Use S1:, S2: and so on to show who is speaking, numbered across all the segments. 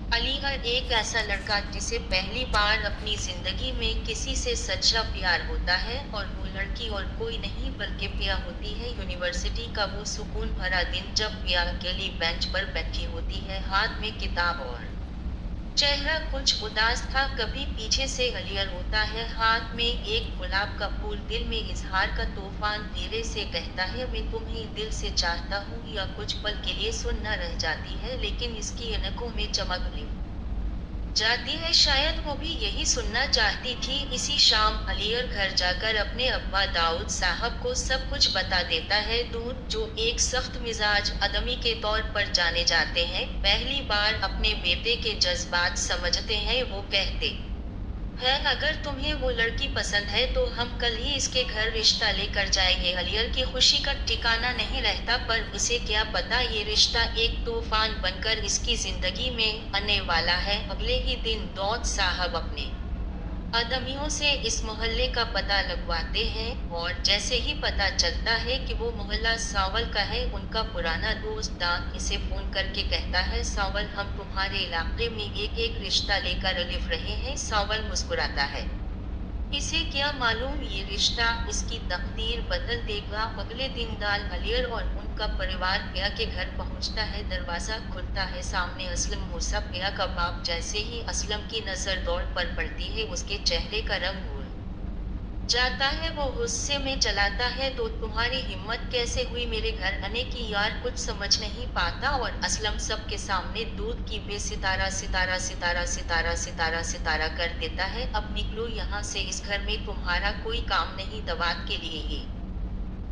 S1: अलीगढ़ एक ऐसा लड़का जिसे पहली बार अपनी जिंदगी में किसी से सच्चा प्यार होता है और वो लड़की और कोई नहीं बल्कि पिया होती है। यूनिवर्सिटी का वो सुकून भरा दिन जब पिया अकेली बेंच पर बैठी होती है, हाथ में किताब और चेहरा कुछ उदास था। कभी पीछे से अलियर होता है, हाथ में एक गुलाब का फूल, दिल में इजहार का तूफान धीरे से कहता है मैं तुम्हें दिल से चाहता हूँ। या कुछ पल के लिए सुन न रह जाती है, लेकिन इसकी आंखों में चमक ले जाती है। शायद वो भी यही सुनना चाहती थी। इसी शाम अलियर घर जाकर अपने अब्बा दाऊद साहब को सब कुछ बता देता है। दूर जो एक सख्त मिजाज आदमी के तौर पर जाने जाते हैं, पहली बार अपने बेटे के जज्बात समझते हैं। वो कहते है अगर तुम्हें वो लड़की पसंद है तो हम कल ही इसके घर रिश्ता लेकर जाएंगे। अलियर की खुशी का ठिकाना नहीं रहता, पर उसे क्या पता ये रिश्ता एक तूफान बनकर इसकी जिंदगी में आने वाला है। अगले ही दिन दौद साहब अपने आदमियों से इस मोहल्ले का पता लगवाते हैं और जैसे ही पता चलता है कि वो मोहल्ला सावल का है, उनका पुराना दोस्त दान इसे फोन करके कहता है सावल, हम तुम्हारे इलाके में एक एक रिश्ता लेकर अलिफ रहे हैं। सावल मुस्कुराता है, इसे क्या मालूम ये रिश्ता इसकी तकदीर बदल देगा। अगले दिन दाल अलियर और उनका परिवार पिया के घर पहुंचता है। दरवाजा खुलता है, सामने असलम मूसा। पिया का बाप। जैसे ही असलम की नजर दौड़ पर पड़ती है, उसके चेहरे का रंग उड़ जाता है। वो गुस्से में चलाता है, तो तुम्हारी हिम्मत कैसे हुई मेरे घर आने की? यार कुछ समझ नहीं पाता और असलम सबके सामने दूध की बे सितारा सितारा सितारा सितारा सितारा सितारा कर देता है। अब निकलो यहाँ से, इस घर में तुम्हारा कोई काम नहीं। दवात के लिए ही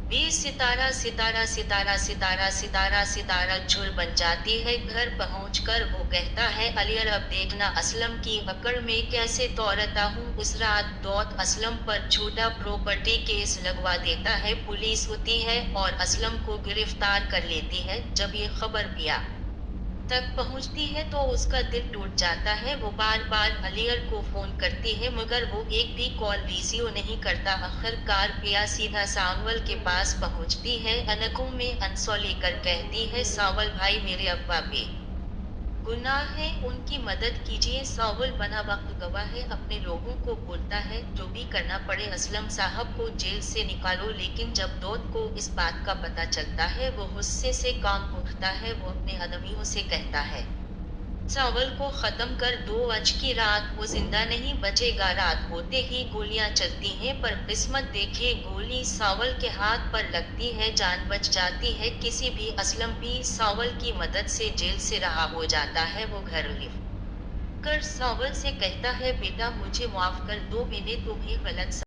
S1: बे सितारा सितारा सितारा सितारा सितारा सितारा झुर बन जाती है। घर पहुंचकर वो कहता है अलियर, अब देखना असलम की अकड़ में कैसे तौरता हूँ। उस रात दौत असलम पर झूठा प्रॉपर्टी केस लगवा देता है। पुलिस होती है और असलम को गिरफ्तार कर लेती है। जब ये खबर पिया तक पहुंचती है तो उसका दिल टूट जाता है। वो बार बार अलियर को फोन करती है, मगर वो एक भी कॉल रिसीव नहीं करता। आखिरकार पिया सीधा सावल के पास पहुंचती है, आंखों में आंसू लेकर कहती है सावल भाई, मेरे अब्बा पे गुनाह है, उनकी मदद कीजिए। सावल बना वक्त गवाह है, अपने लोगों को बोलता है जो भी करना पड़े असलम साहब को जेल से निकालो। लेकिन जब दौद को इस बात का पता चलता है, वो गुस्से से काम उठता है। वो अपने आदमियों से कहता है चावल को खत्म कर दो, आज की रात वो जिंदा नहीं बचेगा। रात होते ही गोलियां चलती हैं, पर किस्मत देखिए, गोली सावल के हाथ पर लगती है, जान बच जाती है। किसी भी असलम भी सावल की मदद से जेल से रहा हो जाता है। वो घर लिफ्ट कर सावल से कहता है बेटा मुझे माफ कर दो, मैंने तुम्हें गलत